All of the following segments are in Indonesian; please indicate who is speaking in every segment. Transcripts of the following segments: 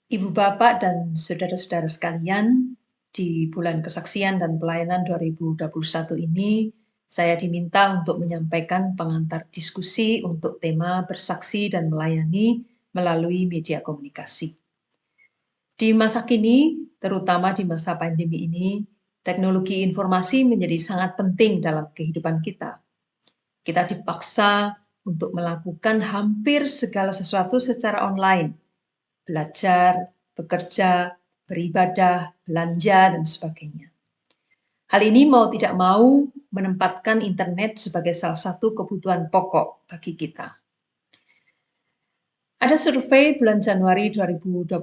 Speaker 1: Ibu bapak dan saudara-saudara sekalian, di bulan kesaksian dan pelayanan 2021 ini, saya diminta untuk menyampaikan pengantar diskusi untuk tema bersaksi dan melayani melalui media komunikasi. Di masa kini, terutama di masa pandemi ini, teknologi informasi menjadi sangat penting dalam kehidupan kita. Kita dipaksa untuk melakukan hampir segala sesuatu secara online, belajar, bekerja, beribadah, belanja, dan sebagainya. Hal ini mau tidak mau menempatkan internet sebagai salah satu kebutuhan pokok bagi kita. Ada survei bulan Januari 2021,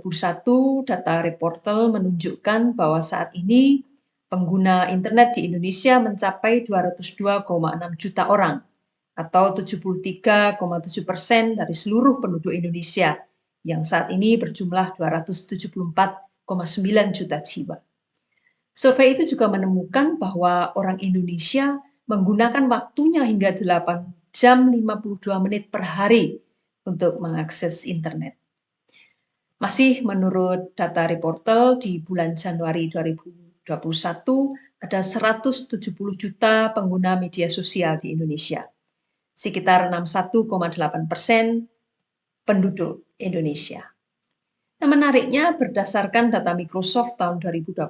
Speaker 1: data Reportel menunjukkan bahwa saat ini pengguna internet di Indonesia mencapai 202,6 juta orang, atau 73,7% dari seluruh penduduk Indonesia, yang saat ini berjumlah 274,9 juta jiwa. Survei itu juga menemukan bahwa orang Indonesia menggunakan waktunya hingga 8 jam 52 menit per hari untuk mengakses internet. Masih menurut data Reportel, di bulan Januari 2021 ada 170 juta pengguna media sosial di Indonesia, sekitar 61,8% penduduk Indonesia. Nah, menariknya, berdasarkan data Microsoft tahun 2020,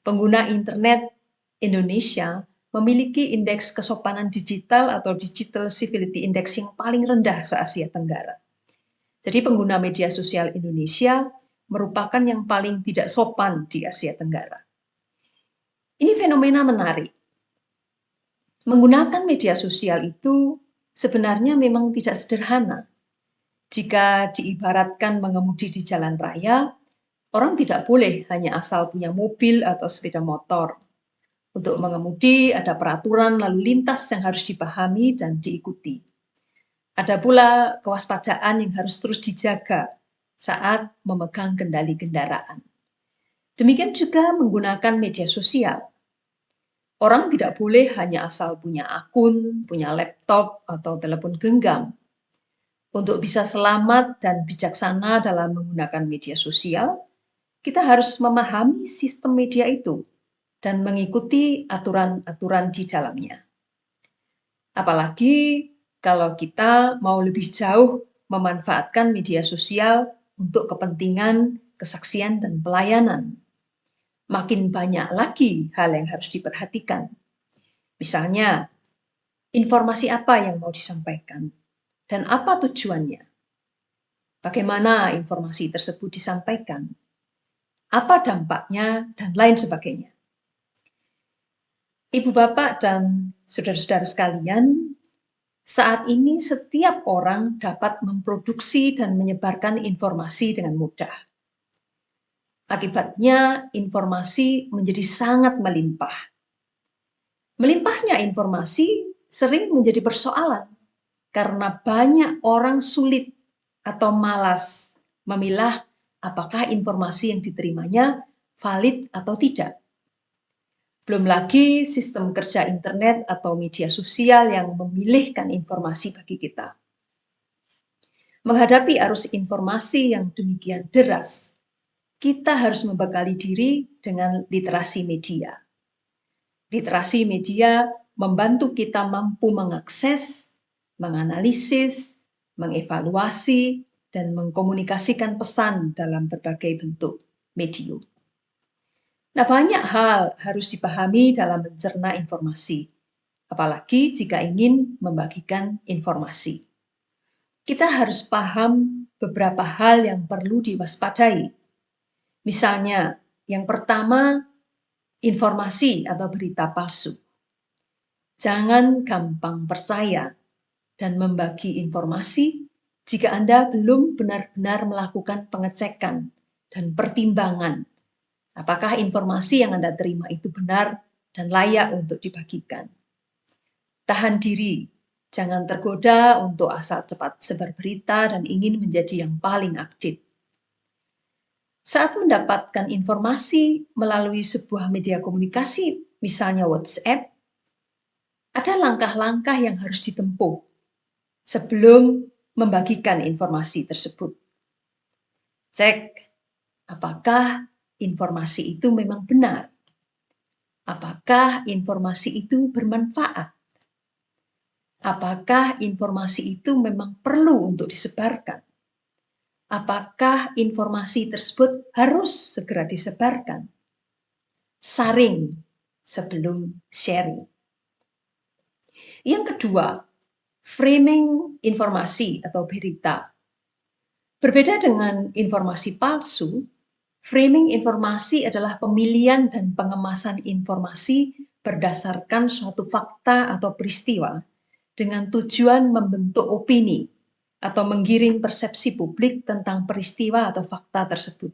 Speaker 1: pengguna internet Indonesia memiliki indeks kesopanan digital atau Digital Civility Index yang paling rendah se-Asia Tenggara. Jadi pengguna media sosial Indonesia merupakan yang paling tidak sopan di Asia Tenggara. Ini fenomena menarik. Menggunakan media sosial itu sebenarnya memang tidak sederhana. Jika diibaratkan mengemudi di jalan raya, orang tidak boleh hanya asal punya mobil atau sepeda motor. Untuk mengemudi ada peraturan lalu lintas yang harus dipahami dan diikuti. Ada pula kewaspadaan yang harus terus dijaga saat memegang kendali kendaraan. Demikian juga menggunakan media sosial. Orang tidak boleh hanya asal punya akun, punya laptop, atau telepon genggam. Untuk bisa selamat dan bijaksana dalam menggunakan media sosial, kita harus memahami sistem media itu dan mengikuti aturan-aturan di dalamnya. Apalagi kalau kita mau lebih jauh memanfaatkan media sosial untuk kepentingan kesaksian dan pelayanan. Makin banyak lagi hal yang harus diperhatikan. Misalnya, informasi apa yang mau disampaikan dan apa tujuannya? Bagaimana informasi tersebut disampaikan? Apa dampaknya dan lain sebagainya. Ibu bapak dan saudara-saudara sekalian, saat ini setiap orang dapat memproduksi dan menyebarkan informasi dengan mudah. Akibatnya informasi menjadi sangat melimpah. Melimpahnya informasi sering menjadi persoalan karena banyak orang sulit atau malas memilah apakah informasi yang diterimanya valid atau tidak. Belum lagi sistem kerja internet atau media sosial yang memilihkan informasi bagi kita. Menghadapi arus informasi yang demikian deras, kita harus membekali diri dengan literasi media. Literasi media membantu kita mampu mengakses, menganalisis, mengevaluasi, dan mengkomunikasikan pesan dalam berbagai bentuk medium. Nah, banyak hal harus dipahami dalam mencerna informasi, apalagi jika ingin membagikan informasi. Kita harus paham beberapa hal yang perlu diwaspadai. Misalnya, yang pertama, informasi atau berita palsu. Jangan gampang percaya dan membagi informasi jika Anda belum benar-benar melakukan pengecekan dan pertimbangan apakah informasi yang Anda terima itu benar dan layak untuk dibagikan. Tahan diri, jangan tergoda untuk asal cepat sebar berita dan ingin menjadi yang paling update. Saat mendapatkan informasi melalui sebuah media komunikasi, misalnya WhatsApp, ada langkah-langkah yang harus ditempuh sebelum membagikan informasi tersebut. Cek Apakah informasi itu memang benar? Apakah informasi itu bermanfaat? Apakah informasi itu memang perlu untuk disebarkan? Apakah informasi tersebut harus segera disebarkan? Saring sebelum sharing. Yang kedua, framing informasi atau berita. Berbeda dengan informasi palsu, framing informasi adalah pemilihan dan pengemasan informasi berdasarkan suatu fakta atau peristiwa dengan tujuan membentuk opini atau menggiring persepsi publik tentang peristiwa atau fakta tersebut.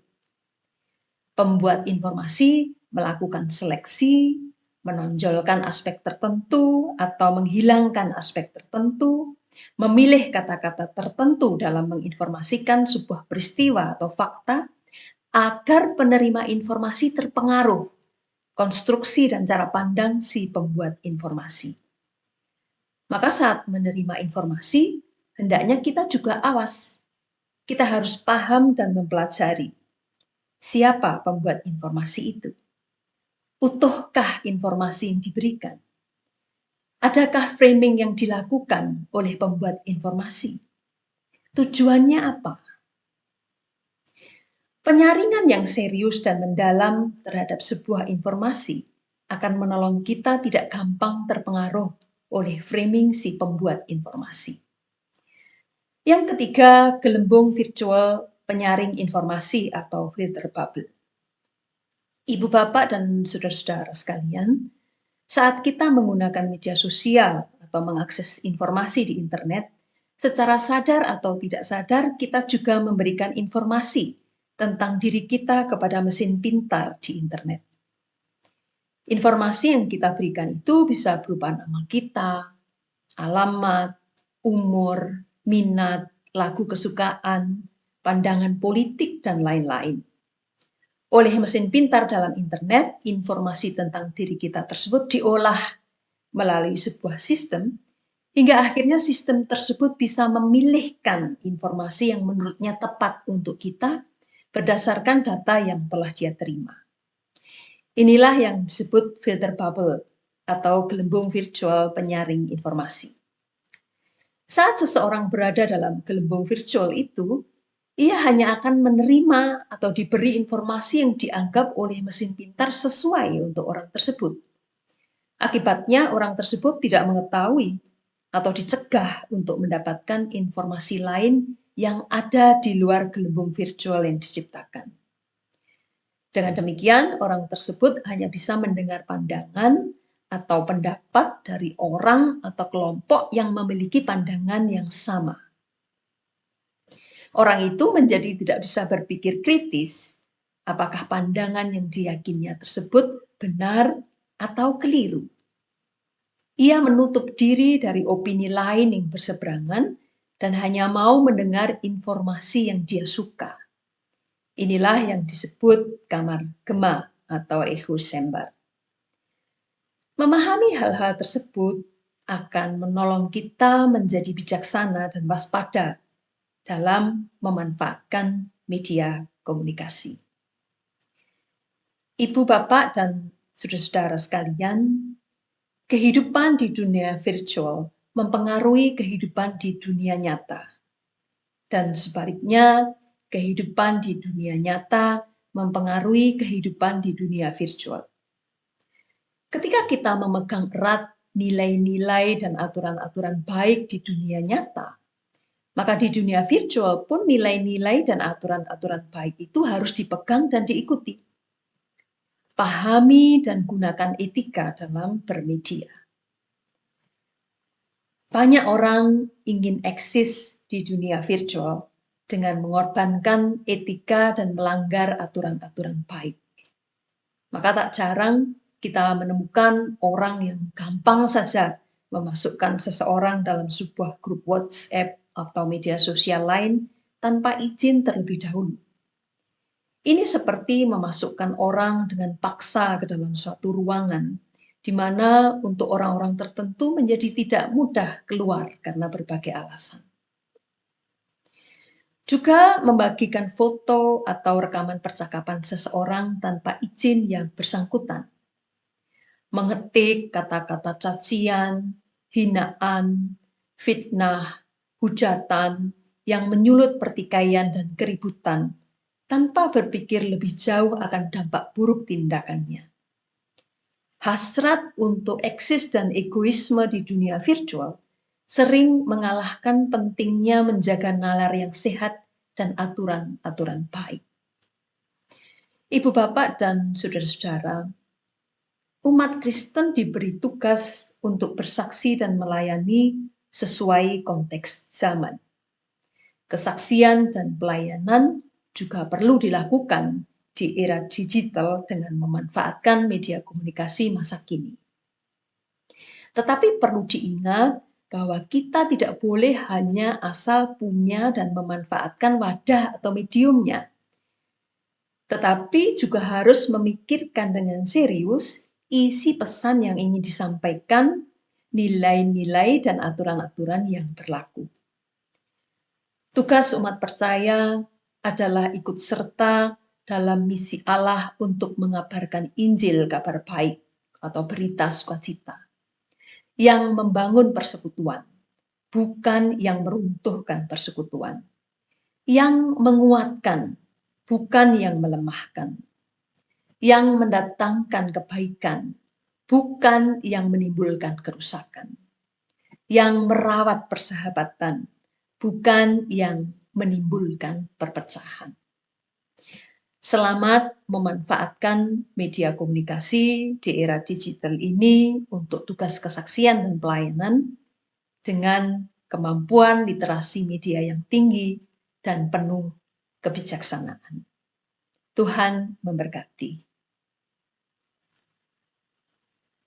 Speaker 1: Pembuat informasi melakukan seleksi, menonjolkan aspek tertentu atau menghilangkan aspek tertentu, memilih kata-kata tertentu dalam menginformasikan sebuah peristiwa atau fakta agar penerima informasi terpengaruh konstruksi dan cara pandang si pembuat informasi. Maka saat menerima informasi, hendaknya kita juga awas. Kita harus paham dan mempelajari siapa pembuat informasi itu. Utuhkah informasi yang diberikan? Adakah framing yang dilakukan oleh pembuat informasi? Tujuannya apa? Penyaringan yang serius dan mendalam terhadap sebuah informasi akan menolong kita tidak gampang terpengaruh oleh framing si pembuat informasi. Yang ketiga, gelembung virtual penyaring informasi atau filter bubble. Ibu bapak dan saudara-saudara sekalian, saat kita menggunakan media sosial atau mengakses informasi di internet, secara sadar atau tidak sadar kita juga memberikan informasi tentang diri kita kepada mesin pintar di internet. Informasi yang kita berikan itu bisa berupa nama kita, alamat, umur, minat, lagu kesukaan, pandangan politik, dan lain-lain. Oleh mesin pintar dalam internet, informasi tentang diri kita tersebut diolah melalui sebuah sistem, hingga akhirnya sistem tersebut bisa memilihkan informasi yang menurutnya tepat untuk kita berdasarkan data yang telah dia terima. Inilah yang disebut filter bubble atau gelembung virtual penyaring informasi. Saat seseorang berada dalam gelembung virtual itu, ia hanya akan menerima atau diberi informasi yang dianggap oleh mesin pintar sesuai untuk orang tersebut. Akibatnya, orang tersebut tidak mengetahui atau dicegah untuk mendapatkan informasi lain yang ada di luar gelembung virtual yang diciptakan. Dengan demikian, orang tersebut hanya bisa mendengar pandangan atau pendapat dari orang atau kelompok yang memiliki pandangan yang sama. Orang itu menjadi tidak bisa berpikir kritis, apakah pandangan yang diyakininya tersebut benar atau keliru. Ia menutup diri dari opini lain yang berseberangan dan hanya mau mendengar informasi yang dia suka. Inilah yang disebut kamar gema atau echo chamber. Memahami hal-hal tersebut akan menolong kita menjadi bijaksana dan waspada dalam memanfaatkan media komunikasi. Ibu, bapak, dan saudara-saudara sekalian, kehidupan di dunia virtual mempengaruhi kehidupan di dunia nyata. Dan sebaliknya, kehidupan di dunia nyata mempengaruhi kehidupan di dunia virtual. Ketika kita memegang erat nilai-nilai dan aturan-aturan baik di dunia nyata, maka di dunia virtual pun nilai-nilai dan aturan-aturan baik itu harus dipegang dan diikuti. Pahami dan gunakan etika dalam bermedia. Banyak orang ingin eksis di dunia virtual dengan mengorbankan etika dan melanggar aturan-aturan baik. Maka tak jarang kita menemukan orang yang gampang saja memasukkan seseorang dalam sebuah grup WhatsApp atau media sosial lain tanpa izin terlebih dahulu. Ini seperti memasukkan orang dengan paksa ke dalam suatu ruangan, di mana untuk orang-orang tertentu menjadi tidak mudah keluar karena berbagai alasan. Juga membagikan foto atau rekaman percakapan seseorang tanpa izin yang bersangkutan. Mengetik kata-kata cacian, hinaan, fitnah, hujatan yang menyulut pertikaian dan keributan tanpa berpikir lebih jauh akan dampak buruk tindakannya. Hasrat untuk eksis dan egoisme di dunia virtual sering mengalahkan pentingnya menjaga nalar yang sehat dan aturan-aturan baik. Ibu bapak dan saudara-saudara, umat Kristen diberi tugas untuk bersaksi dan melayani sesuai konteks zaman. Kesaksian dan pelayanan juga perlu dilakukan di era digital dengan memanfaatkan media komunikasi masa kini. Tetapi perlu diingat bahwa kita tidak boleh hanya asal punya dan memanfaatkan wadah atau mediumnya, tetapi juga harus memikirkan dengan serius isi pesan yang ingin disampaikan, nilai-nilai dan aturan-aturan yang berlaku. Tugas umat percaya adalah ikut serta dalam misi Allah untuk mengabarkan Injil kabar baik atau berita sukacita yang membangun persekutuan, bukan yang meruntuhkan persekutuan, yang menguatkan, bukan yang melemahkan, yang mendatangkan kebaikan, bukan yang menimbulkan kerusakan, yang merawat persahabatan, bukan yang menimbulkan perpecahan. Selamat memanfaatkan media komunikasi di era digital ini untuk tugas kesaksian dan pelayanan dengan kemampuan literasi media yang tinggi dan penuh kebijaksanaan. Tuhan memberkati.